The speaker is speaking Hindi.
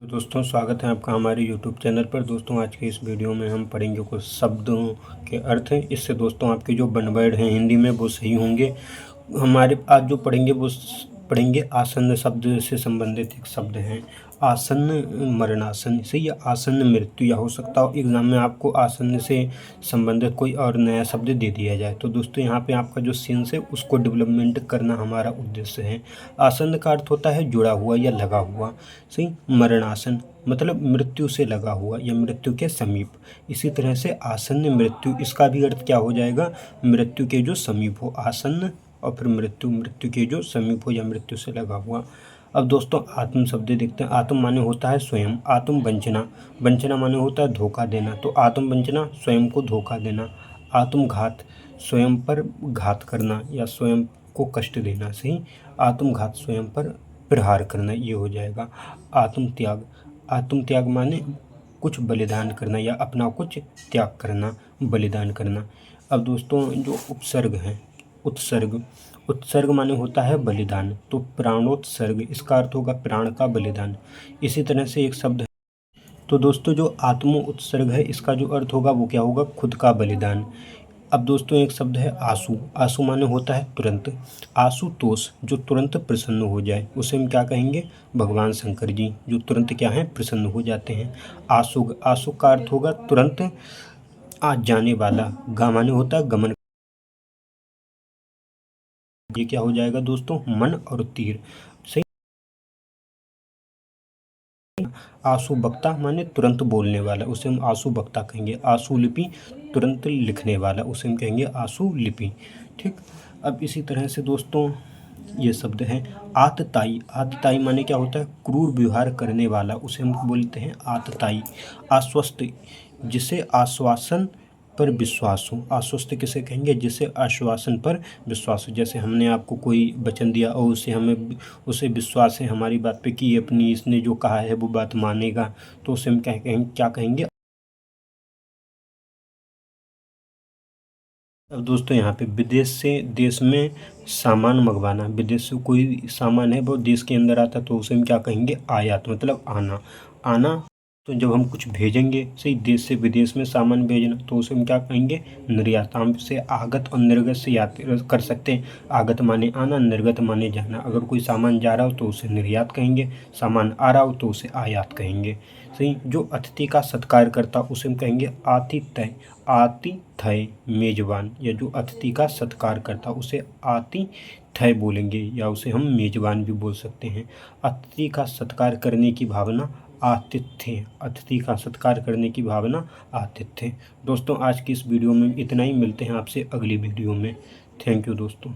तो दोस्तों स्वागत है आपका हमारे YouTube चैनल पर। दोस्तों आज के इस वीडियो में हम पढ़ेंगे कुछ शब्दों के अर्थ हैं। इससे दोस्तों आपके जो बनवर्ड हैं हिंदी में वो सही होंगे। हमारे आज जो पढ़ेंगे वो पढ़ेंगे आसन्न शब्द से संबंधित एक शब्द हैं आसन्न मरणासन से या आसन्न मृत्यु, या हो सकता हो एग्जाम में आपको आसन्न से संबंधित कोई और नया शब्द दे दिया जाए। तो दोस्तों यहाँ पे आपका जो सेंस है उसको डेवलपमेंट करना हमारा उद्देश्य है। आसन्न का अर्थ होता है जुड़ा हुआ या लगा हुआ। सही। मरणासन मतलब मृत्यु से लगा हुआ या मृत्यु के समीप। इसी तरह से आसन्न मृत्यु, इसका भी अर्थ क्या हो जाएगा, मृत्यु के जो समीप हो। आसन्न और फिर मृत्यु, मृत्यु के जो समीप हो या मृत्यु से लगा हुआ। अब दोस्तों आत्म शब्द देखते हैं। आत्म माने होता है स्वयं। आत्म वंचना, वंचना माने होता है धोखा देना। तो आत्म वंचना स्वयं को धोखा देना। आत्मघात स्वयं पर घात करना या स्वयं को कष्ट देना। सही। आत्मघात स्वयं पर प्रहार करना, ये हो जाएगा। आत्मत्याग, आत्मत्याग माने कुछ बलिदान करना या अपना कुछ त्याग करना, बलिदान करना। अब दोस्तों जो उपसर्ग हैं, उत्सर्ग, उत्सर्ग माने होता है बलिदान। तो प्राणोत्सर्ग, इसका अर्थ होगा प्राण का बलिदान। इसी तरह से एक शब्द है, तो दोस्तों जो आत्मो उत्सर्ग है इसका जो अर्थ होगा वो क्या होगा, खुद का बलिदान। अब दोस्तों एक शब्द है आंसू। आंसू माने होता है तुरंत। आशुतोष, जो तुरंत प्रसन्न हो जाए, उसे हम क्या कहेंगे, भगवान शंकर जी जो तुरंत क्या है, प्रसन्न हो जाते हैं। आशुग, आशुग का अर्थ होगा तुरंत आ जाने वाला। गा माने होता है गमन। ये क्या हो जाएगा दोस्तों, मन और तीर। सही। आंसू बक्ता माने तुरंत बोलने वाला, उसे हम आंसू बक्ता कहेंगे। आंसू लिपि तुरंत लिखने वाला, उसे हम कहेंगे आंसू लिपि। ठीक। अब इसी तरह से दोस्तों ये शब्द है आतताई। आतताई माने क्या होता है, क्रूर व्यवहार करने वाला, उसे हम बोलते हैं आतताई। आश्वस्त, जिसे आश्वासन पर विश्वास हो। आश्वस्त किसे कहेंगे, जिसे आश्वासन पर विश्वास हो। जैसे हमने आपको कोई वचन दिया और उसे विश्वास है हमारी बात पे कि अपनी इसने जो कहा है वो बात मानेगा, तो उसे हम क्या कहेंगे। अब दोस्तों यहाँ पे विदेश से देश में सामान मंगवाना, विदेश से कोई सामान है वो देश के अंदर आता तो उसे हम क्या कहेंगे, आयात, मतलब आना। आना, तो जब हम कुछ भेजेंगे, सही, देश से विदेश में सामान भेजना, तो उसे हम क्या कहेंगे, निर्यात। हम से आगत और निर्गत से याद कर सकते हैं। आगत माने आना, निर्गत माने जाना। अगर कोई सामान जा रहा हो तो उसे निर्यात कहेंगे, सामान आ रहा हो तो उसे आयात कहेंगे। सही। जो अतिथि का सत्कार करता उसे हम कहेंगे आतिथ्य। आतिथ्य मेजबान, या जो अतिथि का सत्कार करता उसे आतिथ्य बोलेंगे, या उसे हम मेजबान भी बोल सकते हैं। अतिथि का सत्कार करने की भावना आतिथ्य, अतिथि का सत्कार करने की भावना आतिथ्य। दोस्तों आज की इस वीडियो में इतना ही, मिलते हैं आपसे अगली वीडियो में। थैंक यू दोस्तों।